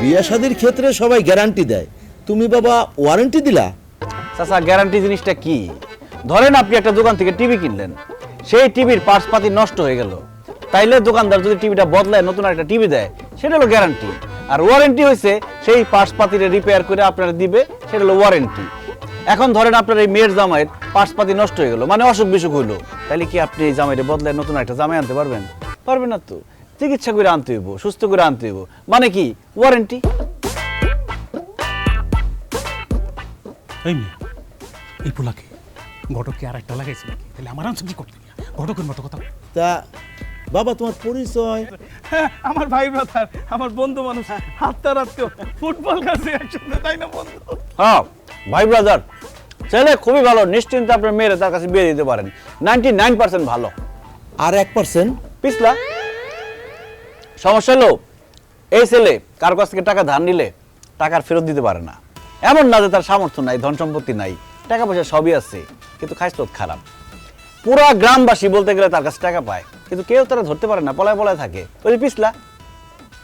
বিয়ে শাদীর ক্ষেত্রে সবাই গ্যারান্টি দেয়, তুমি বাবা ওয়ারেন্টি দিলা? চাচা গ্যারান্টি জিনিসটা কি? ধরেন আপনি একটা দোকান থেকে টিভি কিনলেন, সেই টিভির পার্টসপাতি নষ্ট হয়ে গেল, তাইলে দোকানদার যদি টিভিটা বদলায় নতুন একটা টিভি দেয়, সেটা হলো গ্যারান্টি। আর ওয়ারেন্টি হয়েছে সেই পার্টসপাতিরে রিপেয়ার করে আপনারা দিবে, সেটা হলো ওয়ারেন্টি। এখন ধরেন আপনার এই মেয়ের জামাইয়ের পার্টসপাতি নষ্ট হয়ে গেল, মানে অসুখ বিসুখ হইলো, তাইলে কি আপনি এই জামাইরে বদলায় নতুন একটা জামাই আনতে পারবেন? পারবেন না তো। চিকিৎসা করে আনতে হইব, সুস্থ করে আনতে হইব, মানে কি ওয়ারেন্টি। এই মেয়ে, এই পোলাকে ঘটককে আর একটা লাগাইছে নাকি? তাহলে আমার আনসার কি করতে গিয়া ঘটকের মতো কথা। তা বাবা তোমার পরিচয়? হ্যাঁ, আমার ভাই ব্রাদার, আমার বন্ধু মানুষ, হাতটা রাখতো ফুটবল খেলছে একসাথে, তাই না বন্ধু? হ্যাঁ ভাই ব্রাদার, ছেলে খুবই ভালো, নিশ্চিন্তে আপনার মেয়েরা তার কাছে বিয়ে দিতে পারেন। 99% ভালো। আর 1%? পিছলা সমস্যা হলো এই ছেলে কার কাছ থেকে টাকা ধার নিলে টাকার ফেরত দিতে পারে না। এমন না যে তার সামর্থ্য নাই, ধন সম্পত্তি নাই, টাকা পয়সা সবই আছে, কিন্তু খাইস্ত খারাপ। পুরা গ্রামবাসী বলতে গেলে তার কাছে টাকা পায়, কিন্তু কেউ তারা ধরতে পারে না, পলায় পলায় থাকে। ওই যে পিছলা।